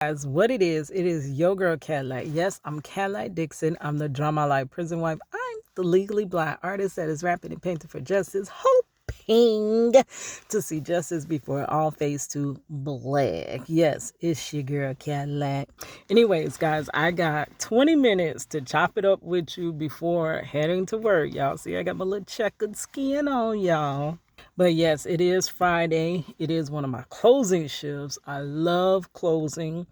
Guys, what it is your girl Cadillac. Yes, I'm Cadillac Dixon. I'm the drama life prison wife. I'm the legally blind artist that is rapping and painting for justice, hoping to see justice before it all fades to black. Yes, it's your girl Cadillac. Anyways, guys, I got 20 minutes to chop it up with you before heading to work. Y'all see, I got my little checkered skin on, y'all. But yes, it is Friday. It is one of my closing shifts. I love closing.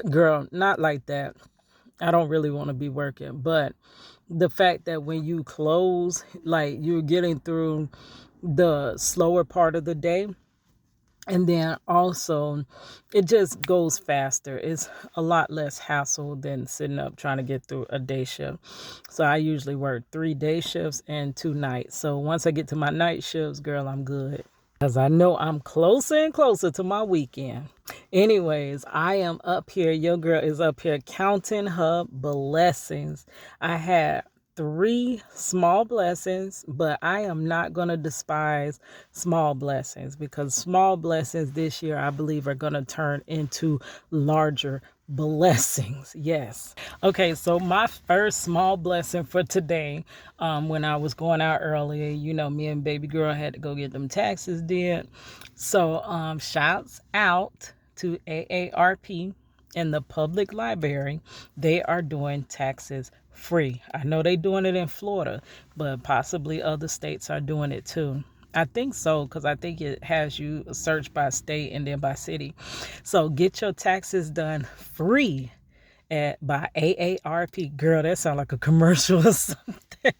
Girl, not like that. I don't really want to be working, but the fact that when you close, like you're getting through the slower part of the day, and then also it just goes faster. It's a lot less hassle than sitting up trying to get through a day shift. So I usually work 3 day shifts and 2 nights. So once I get to my night shifts, girl, I'm good. Because I know I'm closer and closer to my weekend. Anyways, I am up here. Your girl is up here counting her blessings. I had 3 small blessings, but I am not going to despise small blessings because small blessings this year, I believe, are going to turn into larger blessings. Yes. Okay, so my first small blessing for today, when I was going out earlier, me and baby girl had to go get them taxes did. So shouts out to AARP in the public library. They are doing taxes free. I know they're doing it in Florida, but possibly other states are doing it too. I think so, because I think it has you search by state and then by city. So get your taxes done free by AARP. Girl, that sounds like a commercial or something.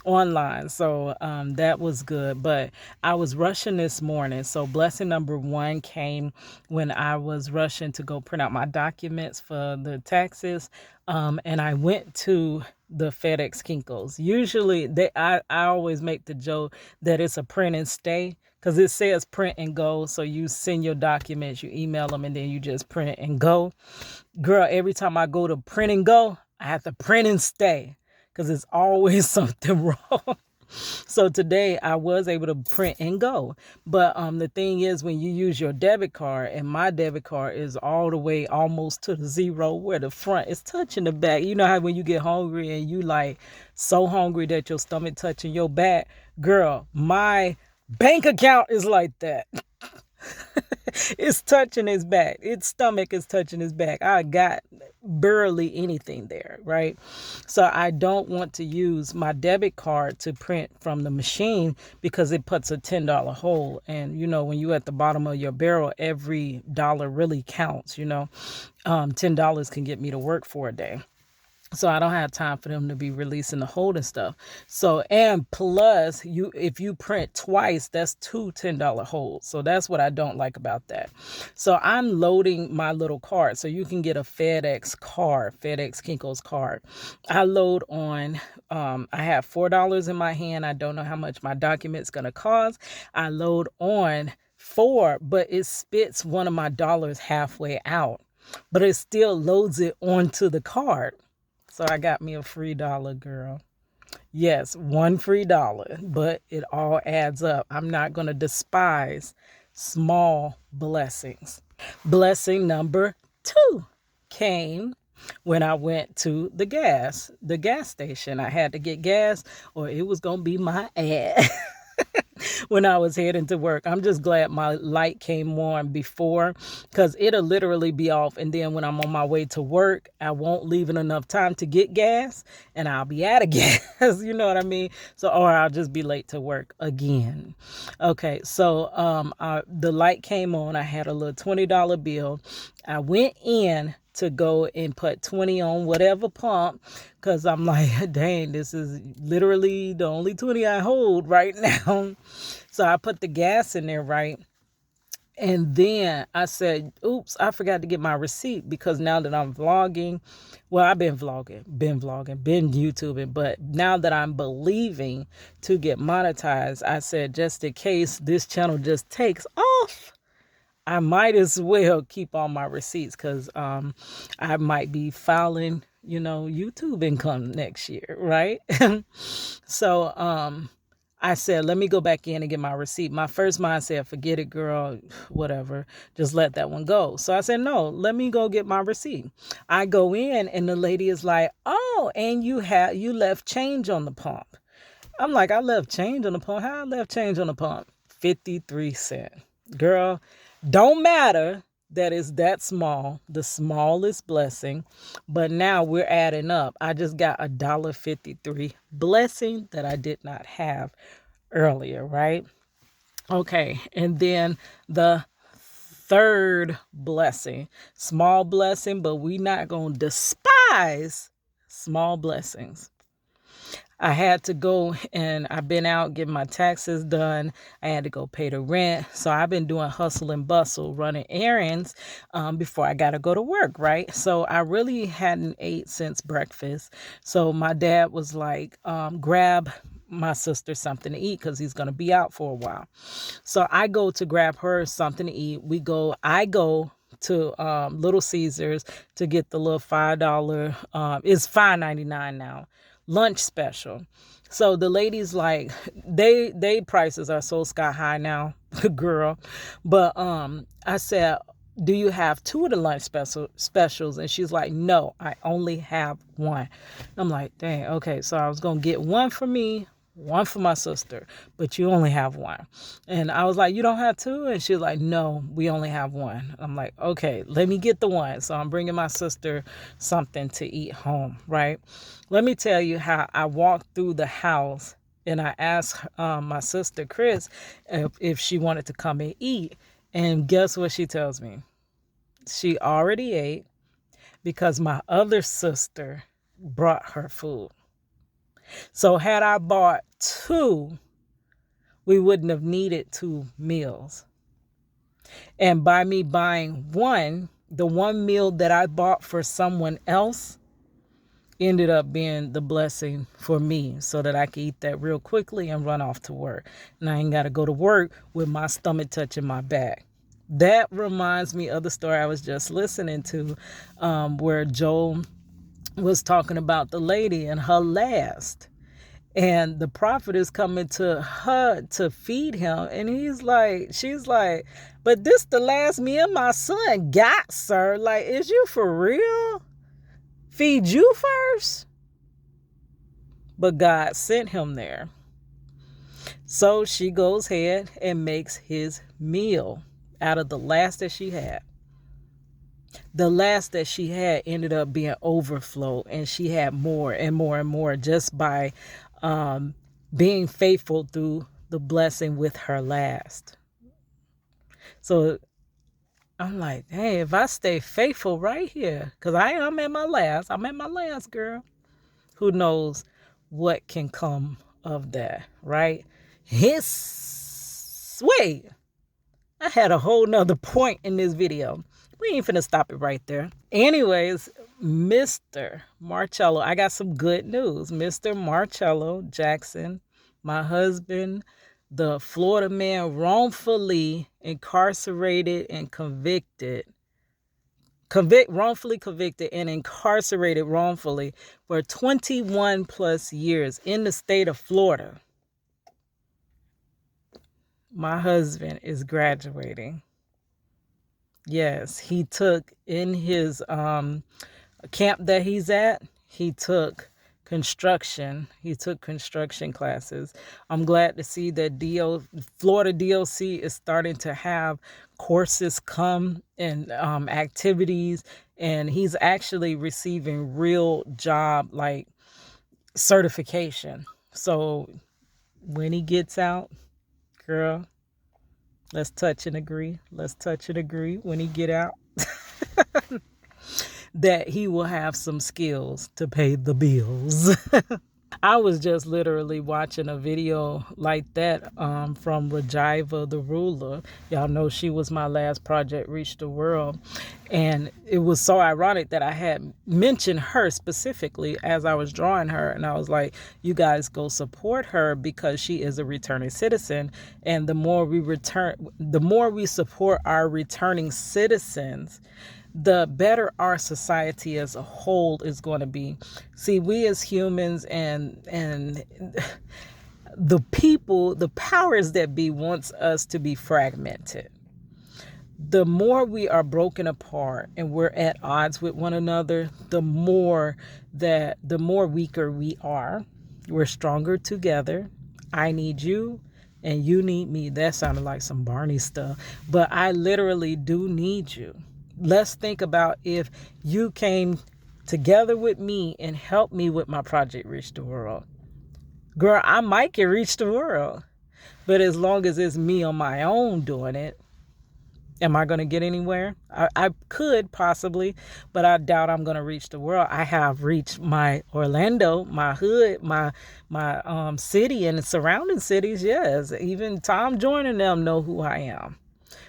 Online. So that was good. But I was rushing this morning. So blessing number 1 came when I was rushing to go print out my documents for the taxes. And I went to the FedEx Kinkos. Usually I always make the joke that it's a print and stay, because it says print and go. So you send your documents, you email them, and then you just print and go. Girl, every time I go to print and go, I have to print and stay because it's always something wrong. So today I was able to print and go. But the thing is, when you use your debit card, and my debit card is all the way almost to the zero where the front is touching the back. You know how when you get hungry and you like so hungry that your stomach touching your back? Girl, my bank account is like that. It's touching his back. Its stomach is touching his back. I got barely anything there, right? So I don't want to use my debit card to print from the machine because it puts a $10 hole. And, when you're at the bottom of your barrel, every dollar really counts, $10 can get me to work for a day. So I don't have time for them to be releasing the hold and stuff. So, and plus if you print twice, that's 2 $10 holds. So that's what I don't like about that. So I'm loading my little card. So you can get a FedEx card, FedEx Kinko's card. I load on, I have $4 in my hand. I don't know how much my document's going to cost. I load on 4, but it spits one of my dollars halfway out, but it still loads it onto the card. So I got me a free dollar, girl. Yes, one free dollar, but it all adds up. I'm not going to despise small blessings. Blessing number 2 came when I went to the gas station. I had to get gas or it was going to be my ass. When I was heading to work. I'm just glad my light came on before, because it'll literally be off. And then when I'm on my way to work, I won't leave in enough time to get gas and I'll be out of gas. You know what I mean? So, or I'll just be late to work again. Okay. So, the light came on. I had a little $20 bill. I went in to go and put 20 on whatever pump, because I'm like, dang, this is literally the only 20 I hold right now. So I put the gas in there, right? And then I said, oops, I forgot to get my receipt, because now that I'm vlogging, well, I've been vlogging, been YouTubing, but now that I'm believing to get monetized, I said, just in case this channel just takes off, I might as well keep all my receipts, because I might be filing, YouTube income next year, right? So I said, let me go back in and get my receipt. My first mind said, forget it, girl, whatever. Just let that one go. So I said, no, let me go get my receipt. I go in and the lady is like, oh, and you left change on the pump. I'm like, I left change on the pump. How I left change on the pump? 53 cents. Girl, don't matter that is that small, the smallest blessing. But now we're adding up. I just got $1.53 blessing that I did not have earlier, right? Okay, and then the third blessing, small blessing, but we not going to despise small blessings. I had to go and I've been out getting my taxes done. I had to go pay the rent. So I've been doing hustle and bustle, running errands before I got to go to work, right? So I really hadn't ate since breakfast. So my dad was like, grab my sister something to eat because he's going to be out for a while. So I go to grab her something to eat. I go to Little Caesars to get the little $5, it's $5.99 now, lunch special. So the ladies like they prices are so sky high now, girl. But I said, do you have two of the lunch specials? And she's like, no, I only have one. I'm like, dang, okay. So I was gonna get one for me, one for my sister, but you only have one. And I was like, you don't have two? And she's like, no, we only have one. I'm like, okay, let me get the one. So I'm bringing my sister something to eat home, right? Let me tell you how I walked through the house and I asked my sister, Chris, if she wanted to come and eat. And guess what she tells me? She already ate because my other sister brought her food. So had I bought two, we wouldn't have needed 2 meals. And by me buying one, the one meal that I bought for someone else ended up being the blessing for me so that I could eat that real quickly and run off to work. And I ain't got to go to work with my stomach touching my back. That reminds me of the story I was just listening to where Joel was talking about the lady and her last. And the prophet is coming to her to feed him. And she's like, but this the last meal my son got, sir. Like, is you for real? Feed you first? But God sent him there. So she goes ahead and makes his meal out of the last that she had. The last that she had ended up being overflow, and she had more and more and more just by being faithful through the blessing with her last. So I'm like, hey, if I stay faithful right here, because I'm at my last, girl. Who knows what can come of that, right? Wait, I had a whole nother point in this video. We ain't finna stop it right there. Anyways, Mr. Marcello, I got some good news. Mr. Marcello Jackson, my husband, the Florida man wrongfully incarcerated and wrongfully convicted and incarcerated wrongfully for 21 plus years in the state of Florida. My husband is graduating. Yes, he took in his camp that he's at, he took construction. He took construction classes. I'm glad to see that Florida DOC is starting to have courses come and activities, and he's actually receiving real job like certification. So when he gets out, girl, let's touch and agree. Let's touch and agree when he get out that he will have some skills to pay the bills. I was just literally watching a video like that from Rajiva the ruler. Y'all know she was my last project, Reach the World. And it was so ironic that I had mentioned her specifically as I was drawing her. And I was like, you guys go support her because she is a returning citizen. And the more we support our returning citizens, the better our society as a whole is going to be. See, we as humans and the people, the powers that be wants us to be fragmented. The more we are broken apart and we're at odds with one another, the more weaker we are. We're stronger together. I need you and you need me. That sounded like some Barney stuff, but I literally do need you. Let's think about if you came together with me and helped me with my project Reach the World. Girl, I might can reach the world, but as long as it's me on my own doing it, am I going to get anywhere? I could possibly, but I doubt I'm going to reach the world. I have reached my Orlando, my hood, my city and the surrounding cities. Yes, even Tom Joyner and them know who I am.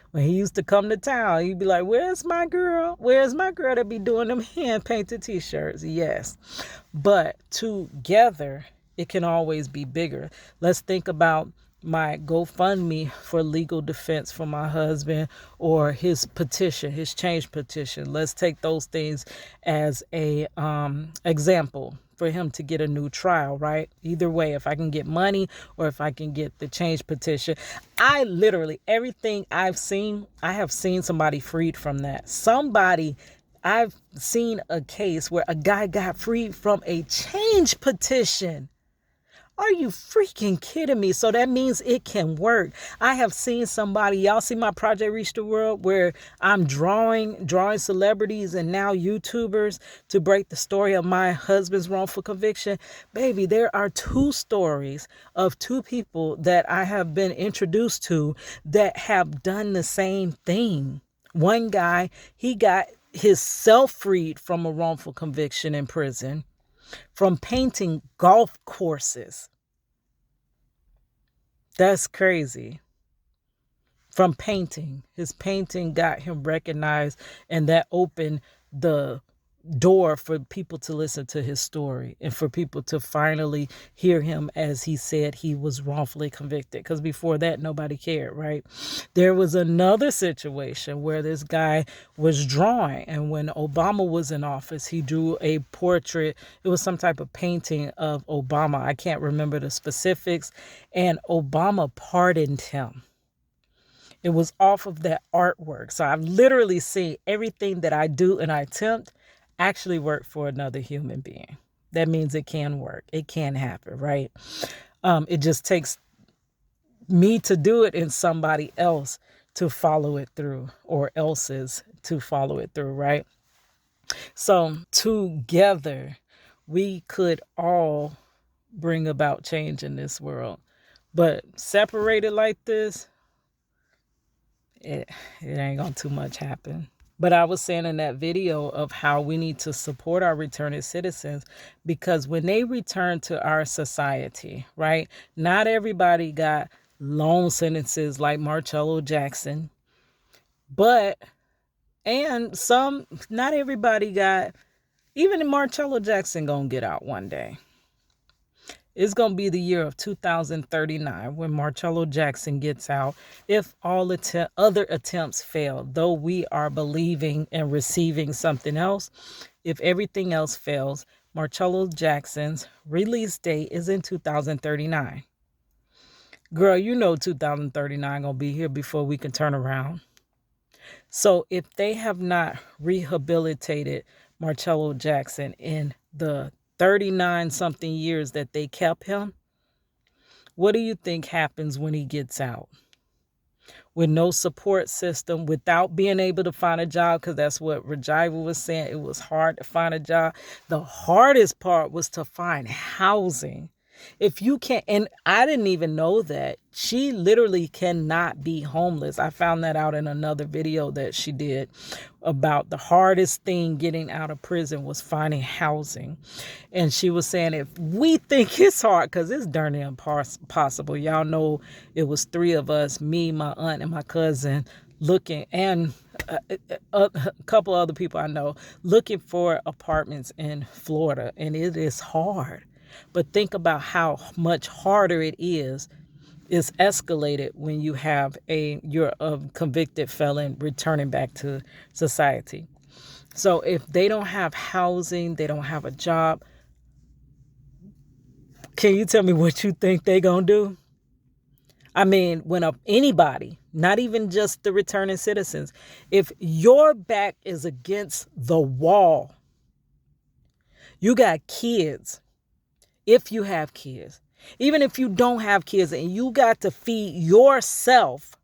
When he used to come to town, he'd be like, "Where's my girl? Where's my girl that be doing them hand painted t-shirts?" Yes, but together it can always be bigger. Let's think about my GoFundMe for legal defense for my husband, or his petition, his change petition. Let's take those things as a example for him to get a new trial, right? Either way, if I can get money or if I can get the change petition, I literally, everything I've seen, I have seen somebody freed from that. I've seen a case where a guy got freed from a change petition. Are you freaking kidding me? So that means it can work. I have seen somebody, y'all see my project Reach the World, where I'm drawing celebrities and now YouTubers to break the story of my husband's wrongful conviction. Baby, there are 2 stories of 2 people that I have been introduced to that have done the same thing. One guy, he got himself freed from a wrongful conviction in prison from painting golf courses. That's crazy. From painting. His painting got him recognized, and that opened the door for people to listen to his story and for people to finally hear him as he said he was wrongfully convicted, because before that nobody cared, right? There was another situation where this guy was drawing, and when Obama was in office, he drew a portrait. It was some type of painting of Obama. I can't remember the specifics, and Obama pardoned him. It was off of that artwork. So I've literally seen everything that I do and I attempt actually work for another human being. That means it can work. It can happen, right? It just takes me to do it and somebody else to follow it through, or else's to follow it through, right? So together, we could all bring about change in this world. But separated like this, it ain't gonna too much happen. But I was saying in that video of how we need to support our returning citizens, because when they return to our society, right? Not everybody got long sentences like Marcello Jackson, and not everybody got, even Marcello Jackson gonna get out one day. It's going to be the year of 2039 when Marcello Jackson gets out, if all other attempts fail, though we are believing and receiving something else. If everything else fails, Marcello Jackson's release date is in 2039. Girl, you know 2039 going to be here before we can turn around. So if they have not rehabilitated Marcello Jackson in the 39 something years that they kept him, what do you think happens when he gets out? With no support system, without being able to find a job, because that's what Rajiva was saying. It was hard to find a job. The hardest part was to find housing. If you can't, and I didn't even know that, she literally cannot be homeless. I found that out in another video that she did about the hardest thing getting out of prison was finding housing. And she was saying, if we think it's hard, because it's darn near impossible. Y'all know it was 3 of us, me, my aunt, and my cousin, looking, and a couple other people I know, looking for apartments in Florida. And it is hard. But think about how much harder it is. It's escalated when you're a convicted felon returning back to society. So if they don't have housing, they don't have a job, Can you tell me what you think they gonna do? I mean, when anybody, not even just the returning citizens, if your back is against the wall, you got kids, if you have kids, even if you don't have kids and you got to feed yourself,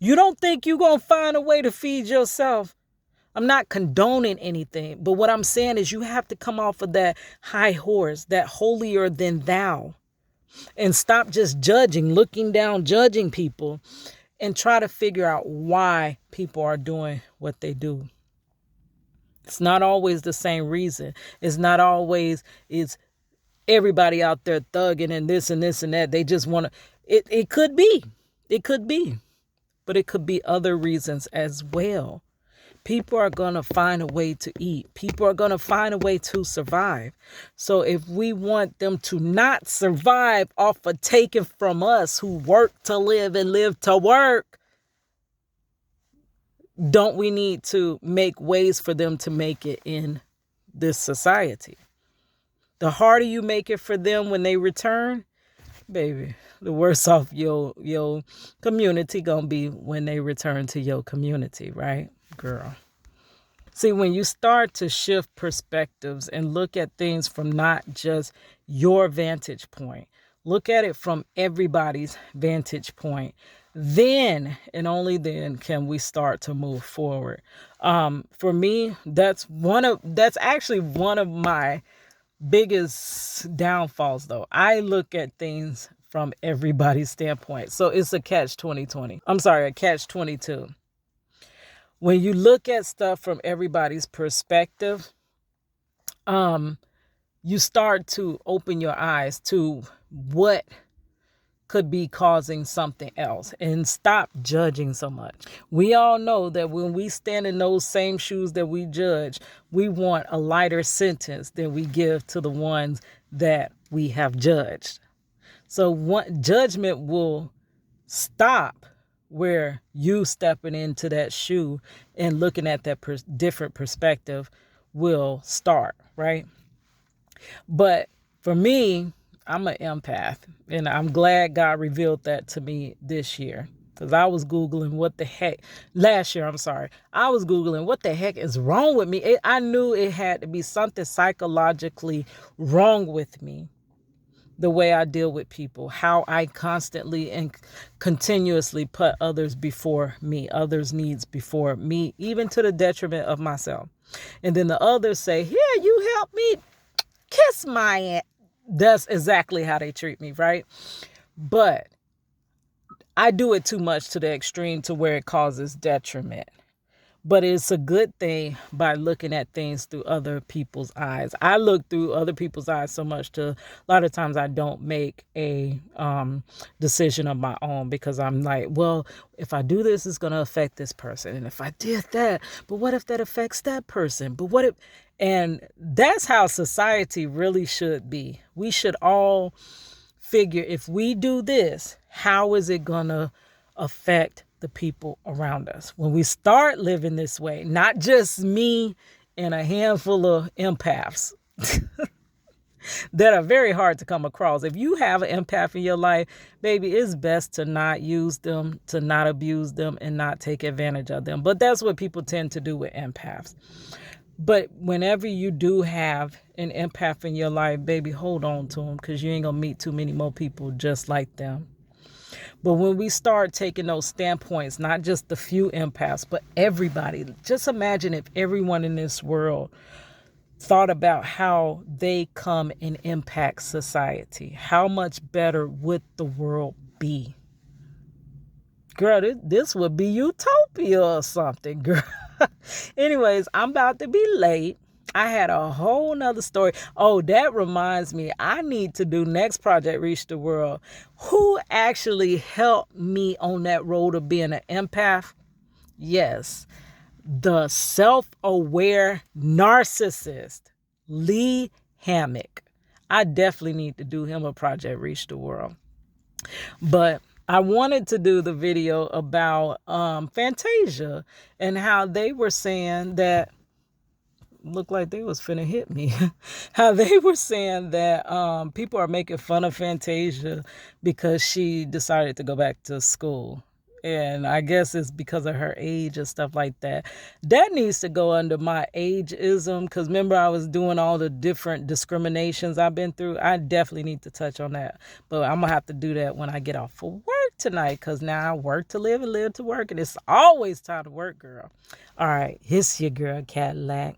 you don't think you're going to find a way to feed yourself? I'm not condoning anything, but what I'm saying is you have to come off of that high horse, that holier than thou, and stop just judging, looking down, judging people, and try to figure out why people are doing what they do. It's not always the same reason. It's not always it's everybody out there thugging and this and this and that. They just want to. It could be. It could be. But it could be other reasons as well. People are going to find a way to eat. People are going to find a way to survive. So if we want them to not survive off of taking from us who work to live and live to work, don't we need to make ways for them to make it in this society? The harder you make it for them when they return, baby, the worse off your community gonna be when they return to your community, right, girl? See, when you start to shift perspectives and look at things from not just your vantage point, look at it from everybody's vantage point, then and only then can we start to move forward. For me, that's actually one of my biggest downfalls, though. I look at things from everybody's standpoint. So it's a catch 22. When you look at stuff from everybody's perspective, you start to open your eyes to what could be causing something else and stop judging so much. We all know that when we stand in those same shoes that we judge, we want a lighter sentence than we give to the ones that we have judged. So judgment will stop where you stepping into that shoe and looking at that different perspective will start, right? But for me, I'm an empath, and I'm glad God revealed that to me this year, because I was Googling last year, I was Googling what the heck is wrong with me. I knew it had to be something psychologically wrong with me, the way I deal with people, how I constantly and continuously put others before me, others' needs before me, even to the detriment of myself. And then the others say, here, you help me, kiss my ass. That's exactly how they treat me, right? But I do it too much to the extreme to where it causes detriment. But it's a good thing by looking at things through other people's eyes. I look through other people's eyes so much to a lot of times I don't make a decision of my own, because I'm like, well, if I do this, it's going to affect this person. And if I did that, but what if that affects that person? But what if, and that's how society really should be. We should all figure, if we do this, how is it going to affect the people around us? When we start living this way, not just me and a handful of empaths that are very hard to come across. If you have an empath in your life, baby, it's best to not use them, to not abuse them, and not take advantage of them. But that's what people tend to do with empaths. But whenever you do have an empath in your life, baby, hold on to them, because you ain't gonna meet too many more people just like them. But when we start taking those standpoints, not just the few empaths, but everybody, just imagine if everyone in this world thought about how they come and impact society. How much better would the world be? Girl, this would be utopia or something, girl. Anyways, I'm about to be late. I had a whole nother story. Oh, that reminds me, I need to do next project, Reach the World. Who actually helped me on that road of being an empath? Yes, the self-aware narcissist, Lee Hammock. I definitely need to do him a project, Reach the World. But I wanted to do the video about Fantasia and how they were saying that looked like they was finna hit me. How they were saying that people are making fun of Fantasia because she decided to go back to school. And I guess it's because of her age and stuff like that. That needs to go under my ageism because remember I was doing all the different discriminations I've been through. I definitely need to touch on that. But I'm going to have to do that when I get off for work tonight because now I work to live and live to work. And it's always time to work, girl. All right, it's your girl, Cadillac.